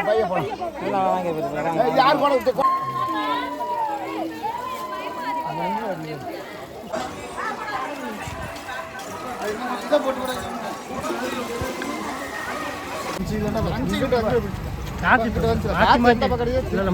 பையன் போகலாம். யார் போன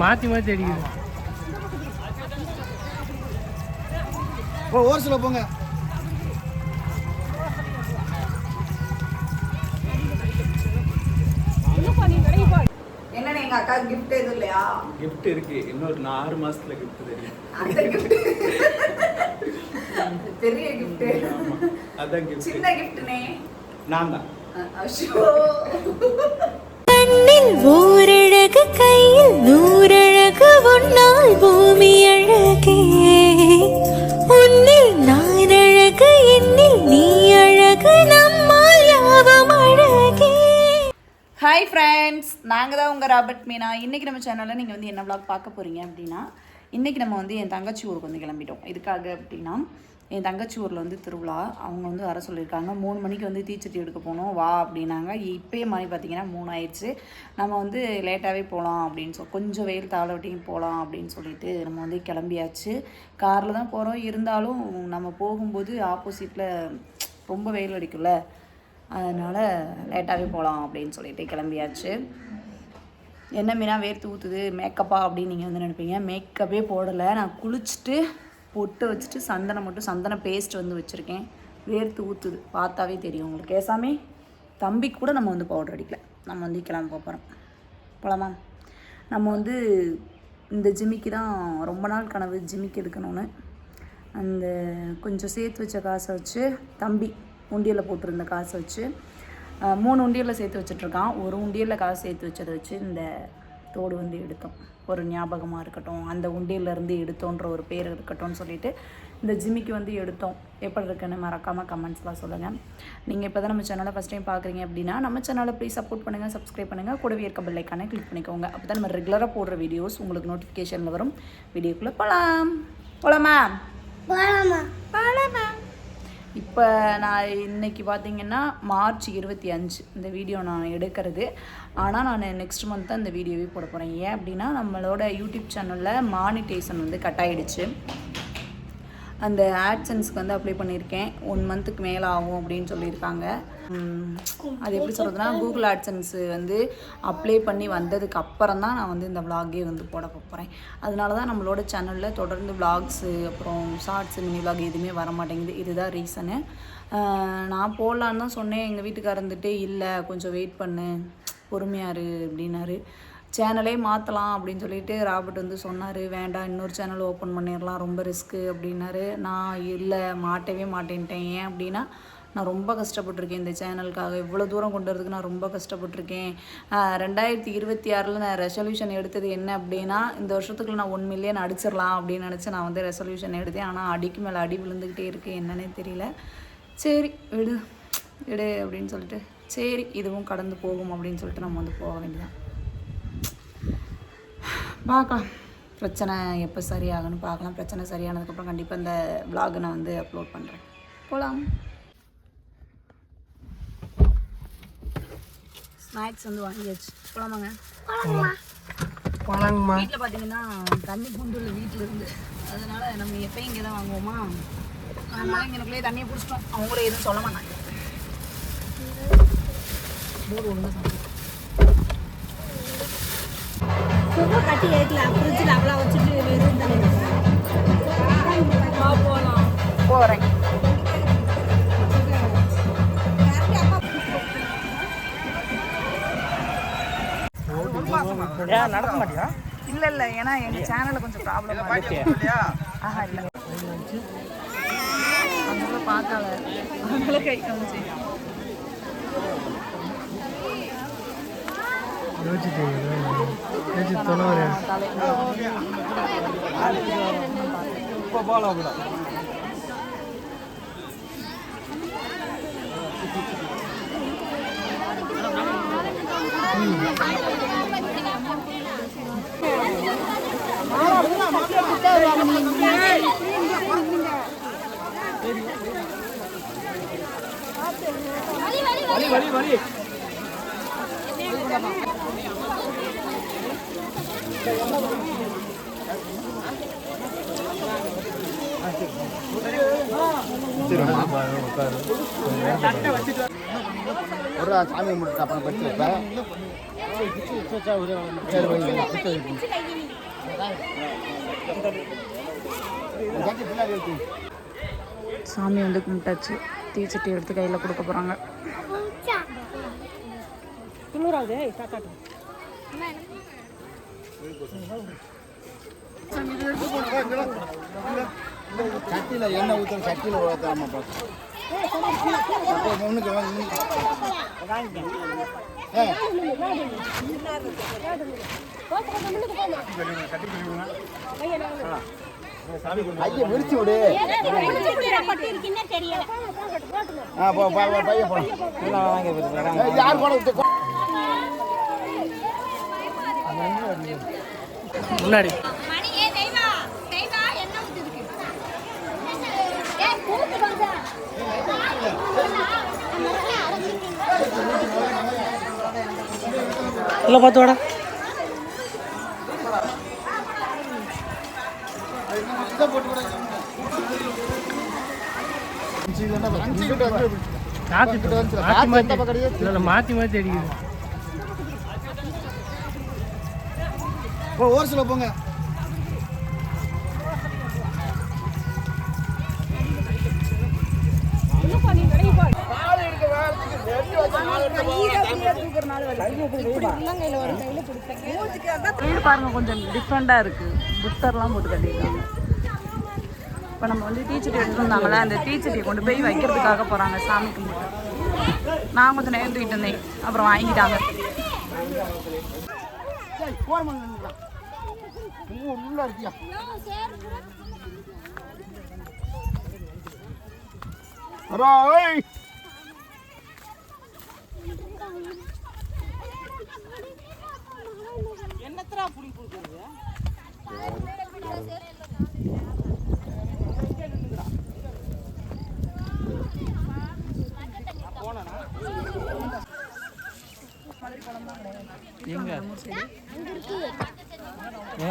மாத்தி மாத்தி அடிக்குது. ஒரு சில போங்க. என்ன எங்க அக்கா கிஃப்ட் எதுவும் இல்லையா? கிஃப்ட் இருக்கு, இன்னொரு 6 மாசத்துல கிஃப்ட் தெரியும். அந்த கிஃப்ட் பெரிய கிஃப்ட். அதான் கிஃப்ட். சின்ன கிஃப்ட்னே நான் தான். அஷோ கண்ணில் ஓரழகு கையில் நூறழகு உன்னால் பூமி அழகே உன்னில் நான் அழகு என்னில் நீ அழகு நம்மால் யாவும் அழகே. ஹாய் ஃப்ரெண்ட்ஸ், நாங்கள் தான் உங்கள் ராபர்ட் மீனா. இன்றைக்கி நம்ம சேனலில் நீங்கள் வந்து என்ன vlog பார்க்க போகிறீங்க அப்படின்னா, இன்றைக்கி நம்ம வந்து என் தங்கச்சி ஊருக்கு வந்து கிளம்பிட்டோம். இதுக்காக அப்படின்னா என் தங்கச்சி ஊரில் வந்து திருவிழா, அவங்க வந்து வர சொல்லியிருக்காங்க. 3 மணிக்கு வந்து தீச்சட்டி எடுக்க போகணும் வா அப்படின்னாங்க. இப்போயே மணி பார்த்திங்கன்னா 3 ஆயிடுச்சு. நம்ம வந்து லேட்டாகவே போகலாம் அப்படின்னு கொஞ்சம் வெயில் தாளவட்டியும் போகலாம் அப்படின்னு சொல்லிட்டு நம்ம வந்து கிளம்பியாச்சு. காரில் தான் போகிறோம், இருந்தாலும் நம்ம போகும்போது ஆப்போசிட்டில் ரொம்ப வெயில் அடிக்கும்ல, அதனால் லேட்டாகவே போகலாம் அப்படின்னு சொல்லிட்டு கிளம்பியாச்சு. என்ன மீனா வேர்த்து ஊற்றுது மேக்கப்பா அப்படின்னு நீங்கள் வந்து நினைப்பீங்க. மேக்கப்பே போடலை, நான் குளிச்சுட்டு பொட்டு வச்சுட்டு சந்தன பேஸ்ட் வந்து வச்சுருக்கேன். வேர்த்து ஊற்றுது, பார்த்தாவே தெரியும் உங்களுக்கு. ஏசாமி தம்பி கூட நம்ம வந்து பவுடர் அடிக்கல. நம்ம வந்து கிளம்ப போகிறோம். போகலாமா? நம்ம வந்து இந்த ஜிமிக்கு தான் ரொம்ப நாள் கனவு, ஜிமிக்கு எடுக்கணும்னு. அந்த கொஞ்சம் சேர்த்து வச்ச காசை வச்சு, தம்பி உண்டியலில் போட்டிருந்த காசை வச்சு 3 உண்டியலில் சேர்த்து வச்சுட்ருக்கான். ஒரு உண்டியலில் காசு சேர்த்து வச்சதை வச்சு இந்த தோடு வந்து எடுத்தோம். ஒரு ஞாபகமாக இருக்கட்டும், அந்த உண்டியிலேருந்து எடுத்தோன்ற ஒரு பேர் இருக்கட்டும்னு சொல்லிட்டு இந்த ஜிமிக்கு வந்து எடுத்தோம். எப்படி இருக்குன்னு மறக்காமல் கமெண்ட்ஸ்லாம் சொல்லுங்கள். நீங்கள் இப்போ தான் நம்ம சேனலை ஃபஸ்ட் டைம் பார்க்குறீங்க அப்படின்னா நம்ம சேனலை ப்ளீஸ் சப்போர்ட் பண்ணுங்கள், சப்ஸ்கிரைப் பண்ணுங்கள், கூடவே இருக்க பெல் ஐக்கானை கிளிக் பண்ணிக்கோங்க. அப்போ தான் நம்ம ரெகுலராக போடுற வீடியோஸ் உங்களுக்கு நோட்டிஃபிகேஷனில் வரும். வீடியோக்குள்ளே போகலாமா? இப்போ நான் இன்றைக்கி பார்த்திங்கன்னா மார்ச் 25 இந்த வீடியோ நான் எடுக்கிறது. ஆனால் நான் நெக்ஸ்ட் மந்த் தான் இந்த வீடியோவே போட போகிறேன். ஏன் அப்படின்னா நம்மளோட யூடியூப் சேனலில் மானிட்டேஷன் வந்து கட் ஆகிடுச்சு. அந்த ஆட்சன்ஸ்க்கு வந்து அப்ளை பண்ணியிருக்கேன். 1 மந்த்துக்கு மேலே ஆகும் அப்படின்னு சொல்லியிருக்காங்க. அது எப்படி சொல்கிறதுனா, கூகுள் ஆட்சன்ஸு வந்து அப்ளை பண்ணி வந்ததுக்கு அப்புறம் தான் நான் வந்து இந்த விலாகே வந்து போட போகிறேன். அதனால தான் நம்மளோட சேனலில் தொடர்ந்து விலாக்ஸு அப்புறம் ஷார்ட்ஸு மினி விலாக் எதுவுமே வர மாட்டேங்குது. இதுதான் ரீசனு. நான் போடலான்னு தான் சொன்னேன். எங்கள் வீட்டுக்காரர் இருந்துட்டு இல்லை கொஞ்சம் வெயிட் பண்ணு, பொறுமையாரு அப்படின்னாரு. சேனலே மாற்றலாம் அப்படின்னு சொல்லிட்டு ராபர்ட் வந்து சொன்னார். வேண்டாம், இன்னொரு சேனல் ஓப்பன் பண்ணிடலாம், ரொம்ப ரிஸ்க்கு அப்படின்னாரு. நான் இல்லை மாட்டவே மாட்டேன்ட்டேன். ஏன் அப்படின்னா நான் ரொம்ப கஷ்டப்பட்டிருக்கேன் இந்த சேனலுக்காக. இவ்வளோ தூரம் கொண்டு வரதுக்கு நான் ரொம்ப கஷ்டப்பட்டிருக்கேன். 2026 நான் ரெசல்யூஷன் எடுத்தது என்ன அப்படின்னா, இந்த வருஷத்துக்குள்ள நான் 1 மில்லியன் அடிச்சிடலாம் அப்படின்னு நினச்சி நான் வந்து ரெசல்யூஷன் எடுத்தேன். ஆனால் அடிக்கு மேலே அடி விழுந்துக்கிட்டே இருக்குது, என்னன்னே தெரியல. சரி விடு அப்படின்னு சொல்லிட்டு, சரி இதுவும் கடந்து போகும் அப்படின்னு சொல்லிட்டு நம்ம வந்து போக வேண்டியதான். பார்க்கலாம் பிரச்சனை எப்போ சரியாகுன்னு பார்க்கலாம். பிரச்சனை சரியானதுக்கப்புறம் கண்டிப்பாக இந்த விலாகை நான் வந்து அப்லோட் பண்ணுறேன். போகலாம். ஸ்நாக்ஸ் வந்து வாங்கியாச்சு. போகலாமாங்க? வீட்டில் பார்த்தீங்கன்னா தண்ணி கொண்டு இல்லை வீட்டில் இருந்து, அதனால் நம்ம எப்போயும் இங்கே தான் வாங்குவோமா, அதனால் இங்கேக்குள்ளேயே தண்ணியை பிடிச்சிட்டோம். அவங்களே எதுவும் சொல்ல மாட்டாங்க. போர் ஒழுங்கு கட்டி வைக்கலாம், ஃப்ரிட்ஜில் அவ்வளோ வச்சுட்டு வெறும் போகலாம். போகிறேன். நடக்க மாட்டியா? இல்லை ஏன்னா எங்கள் சேனலில் கொஞ்சம் ப்ராப்ளம் இல்லையா? ஆஹா இல்லை, அதனால பார்க்கல, அதனால கை காமிச்சு வலி ஒரு சாமி கும்பிட்டு அப்புறம் பச்சு வைப்பேன். சரி பின்னாடி இருக்கு. சாமி வந்து கும்பிட்டாச்சு. தீச்சட்டி எடுத்து கையில் கொடுக்க போகிறாங்க. சட்டியில் எண்ணெய் ஊற்ற சட்டியில் ஊற்றாம பார்த்து முன்னுக்கு ஐயா விரிச்சு விடு. பையன் போலாம். யார் கூட முன்னாடி இல்லை பார்த்து வாடா. மாற்றி மாற்றி அடிக்குது. ஒரு சில போங்க. வீடு பாருங்க கொஞ்சம் டிஃப்ரெண்டாக இருக்குது. புத்தர்லாம் போட்டு கட்டியிருக்காங்க. இப்போ நம்ம வந்து டீச்சட்டி எடுத்துட்டு வந்தாங்களே, அந்த டீச்சட்டியை கொண்டு போய் வைக்கிறதுக்காக போகிறாங்க சாமி கும்பிட்டு. நான் கொஞ்சம் நேரம் தூக்கிட்டு இருந்தேன், அப்புறம் வாங்கிட்டாங்க. உள்ள இருக்கியா என்னத்தரா புளி கொடுக்குறது? எங்க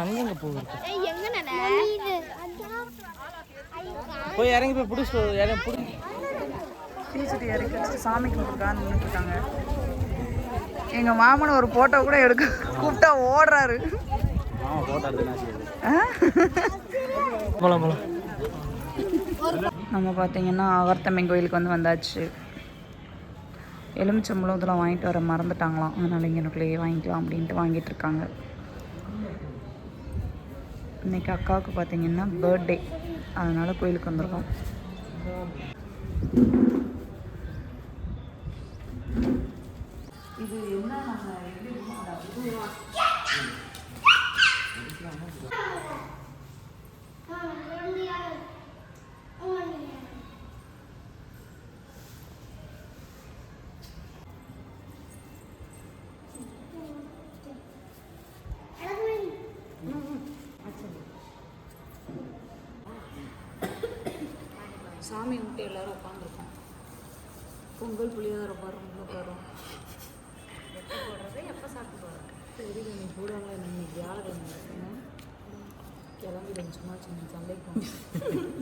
அங்கங்க போகுது. போய் இறங்கி போய் பிடிச்சி டீச்சட்டி இறக்கி வச்சுட்டு சாமி கும்பிட்டுருக்கான்னு நின்றுட்டுருக்காங்க. எங்கள் மாமன் ஒரு ஃபோட்டோ கூட எடுக்க கூப்பிட்டா ஓடுறாரு. போலாம் போலாம். நம்ம பார்த்தீங்கன்னா ஆவர்த்தம்மன் கோயிலுக்கு வந்து வந்தாச்சு. எலுமிச்சம்பழம் இதெல்லாம் வாங்கிட்டு வர மறந்துட்டாங்களாம், அதனால் இங்கே எனக்குள்ளேயே வாங்கிக்கலாம் அப்படின்ட்டு வாங்கிட்டு இருக்காங்க. இன்றைக்கி அக்காவுக்கு பார்த்தீங்கன்னா பர்த்டே, அதனால் கோயிலுக்கு வந்திருக்கோம். இது என்ன சாமி கும்பிட்டு எல்லாரும் உட்காந்துருக்கோம். பொங்கல் புளியோதரை உட்காரும். எப்போ சாப்பிட்டு போகிறோம் தெரியல. நீ போடுவாங்களா என்ன வியாழக்கிழமை கிளம்பிடுங்க. சும்மா சின்ன சந்தைக்கு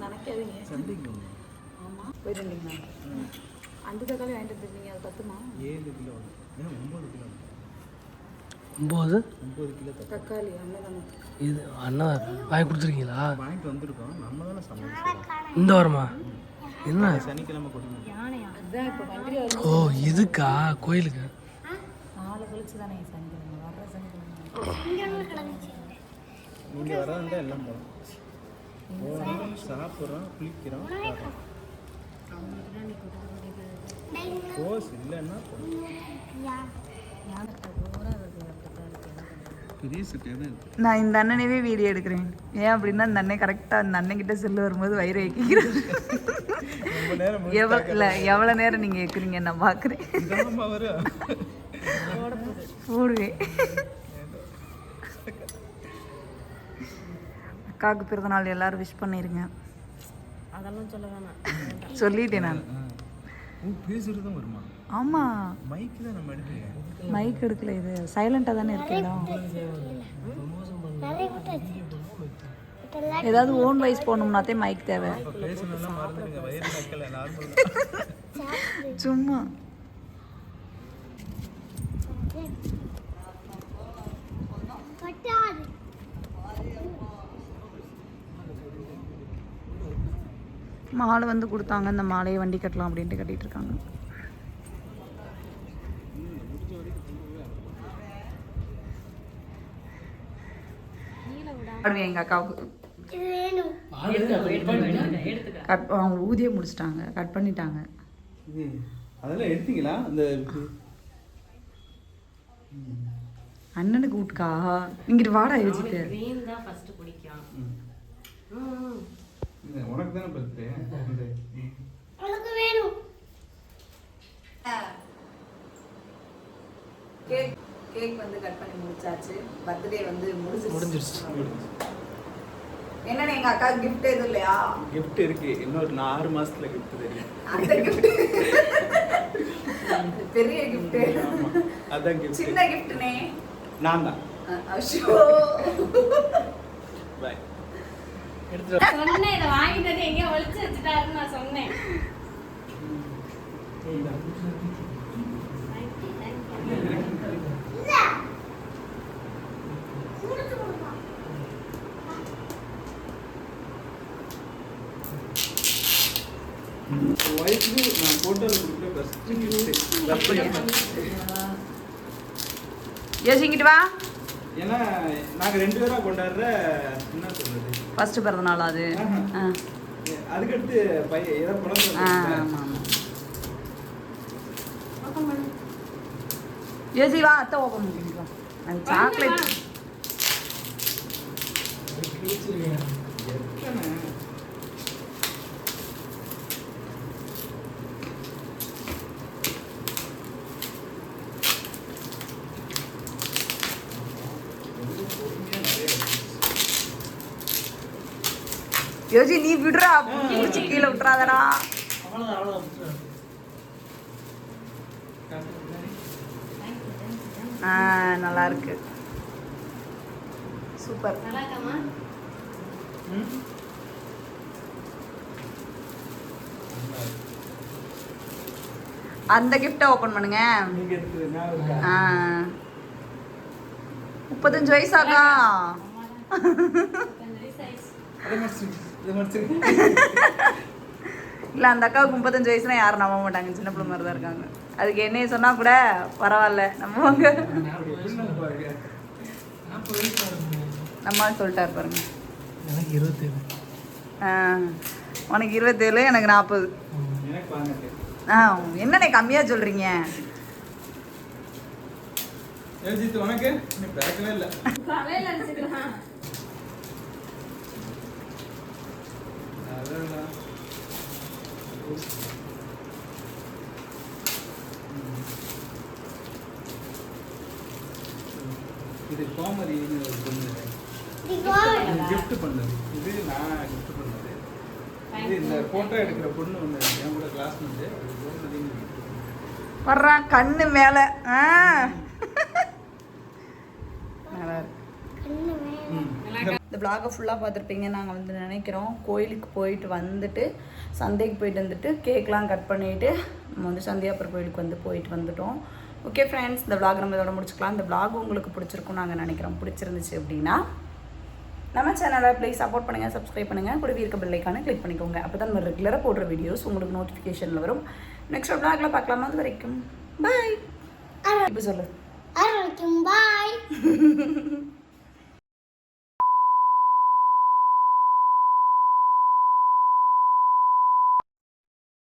நினைக்காதீங்க. சந்தைக்கு ஆமாம் போயிட்டு இருந்தீங்களா? அண்டு தக்காளி வாங்கிட்டு வந்துருந்தீங்க. அது 10மா? 7 கிலோ 9 கிலோ 9 கிலோ தக்காளி அண்ணன் இது அண்ணா வாங்கி கொடுத்துருக்கீங்களா? வாங்கிட்டு வந்திருக்கோம். நம்ம தானே சமைச்சோம். இந்த வாரமா? என்ன சனிக்கிழமை கொடுங்க. அதுதான் இப்போ வண்டி. ஓ இதுக்கா? கோயிலுக்கு நாளை கழிச்சு தானே சனிக்கிழமை வர்ற சனிக்கிழமை. நீங்கள் வராதுதான் எல்லாம் போகிறோம், சாப்பிட்றோம், குளிக்கிறோம். கோஸ் இல்லைன்னா பெரிய சிட்டியாக நான் இந்த அண்ணனவே வீடியோ எடுக்கிறேன். ஏன் அப்படின்னா அந்த அண்ணன் கரெக்டாக அந்த அண்ணன்கிட்ட செல்லு வரும்போது வயிறு வைக்கிறேன். எவ்வளோ நேரம் நீங்கள் வைக்கிறீங்க நான் பார்க்குறேன். போடுவேன். அக்காவுக்கு பிறந்தநாள் எல்லாரும் விஷ் பண்ணிடுங்க. அதெல்லாம் சொல்ல வேணாம், சொல்லிட்டேன் நான். ஓ பேசுறது தான் வருமா? ஆமாம், மைக்கு தான் நம்ம எடுக்கலையா? மைக் எடுக்கல, இது சைலண்டாக தானே இருக்கு இடம். ஏதாவது ஓன் வாய்ஸ் போகணும்னாத்தே மைக் தேவை. இப்போ பேசணும்லாம் மறந்துடுங்க, வயிறு நக்கல நார்மல். சும்மா மாலை வந்து கொடுத்தாங்க, இந்த மாலையை வண்டி கட்டலாம் அப்படின்ட்டு கட்டிட்டு இருக்காங்க. எங்க அக்காவுக்கு அவங்க ஊதிய முடிச்சிட்டாங்க, கட் பண்ணிட்டாங்க. அதெல்லாம் எடுத்தீங்களா? அந்த அண்ணனுக்கு வீட்டுக்கா இங்கிட்டு வாடா யோசிச்சு. உனக்கு தானே பர்த்டே. கேக் வந்து கட் பண்ணி முடிச்சாச்சு. பர்த்டே வந்து முடிஞ்சிருச்சு. என்னன்னு எங்க அக்கா கிஃப்ட் எதுவும் இல்லையா? கிஃப்ட் இருக்கு, இன்னொரு 6 மாசத்துல கிஃப்ட் தெரியும். அந்த கிஃப்ட் பெரிய கிஃப்ட். அதான் கிஃப்ட். சின்ன கிஃப்ட்னே நான் தான். Ashore by. சொன்னேன் இதை வாங்கிட்டு வந்து எங்கேயோ ஒளிச்சு வச்சுட்டாருன்னு நான் சொன்னேன். ஒய்ஃப்க்கு நான் போட்டோல கொடுத்த ஃபர்ஸ்ட் கிஃப்ட். யோசிக்கிட்டு வா. ஏன்னா நாங்க 2 பேரா கொண்டாடுற என்ன சொல்றது ஃபர்ஸ்ட் பிறந்த நாள் அது. அதுக்கடுத்து பையன் ஏதோ குழந்தை. ஆமா ஆமா. யோசி வா, அத்தை ஓபன் பண்ணிக்கலாம். அது சாக்லேட். யோசி நீ விடுறா, பிடிச்சி கீழே விட்டுறாதடா. நல்லா இருக்கு, சூப்பர். நல்லா இருக்காமா? அந்த கிஃப்டை ஓபன் பண்ணுங்க. 35 வயசாக்கா? இல்லை, அந்த அக்காவுக்கு 35 வயசுனா யாரும் நம்ப மாட்டாங்க, சின்ன பிள்ளை மாதிரி தான் இருக்காங்க. அதுக்கு என்னைய சொன்னா கூட பரவாயில்ல நம்புவாங்க. நம்ம சொல்லிட்டாரு பாருங்க. எனக்கு 27. உனக்கு 27, எனக்கு 40. என்னண்ணே கம்மியா சொல்றீங்க? உனக்கு பேக்கவே இல்லை. தலையில அடிச்சுக்கலாம். இது கோமதின்னு ஒரு பொண்ணு கிஃப்ட் பண்ணது. இது நான் கிஃப்ட் பண்ணது. இது இந்த போட்டோ எடுக்கிற பொண்ணு ஒன்று என் கூட கிளாஸ்மேட்டு, அது கோமதின்னு வர்றான் கண்ணு மேல. நல்லா இருக்கு. இந்த vlog-ஐ ஃபுல்லாக பார்த்துருப்பீங்க. நாங்கள் வந்து நினைக்கிறோம் கோயிலுக்கு போயிட்டு வந்துட்டு, சந்தைக்கு போயிட்டு வந்துட்டு கேக்லாம் கட் பண்ணிவிட்டு நம்ம வந்து சந்தியாபுரம் கோயிலுக்கு வந்து போயிட்டு வந்துட்டோம். ஓகே ஃப்ரெண்ட்ஸ், இந்த vlog நம்ம இதோட முடிச்சுக்கலாம். இந்த vlog உங்களுக்கு பிடிச்சிருக்கும் நாங்கள் நினைக்கிறோம். பிடிச்சிருந்துச்சு அப்படின்னா நம்ம சேனலை ப்ளீஸ் சப்போர்ட் பண்ணுங்கள், சப்ஸ்கிரைப் பண்ணுங்கள், கூடவே இருக்க பெல் ஐக்கானை கிளிக் பண்ணிக்கோங்க. அப்போ தான் நம்ம ரெகுலராக போடுற வீடியோஸ் உங்களுக்கு நோட்டிஃபிகேஷனில் வரும். நெக்ஸ்ட் vlog-ல பார்க்கலாமா? அது வரைக்கும் பாய். இப்போ சொல்லு. பாய்.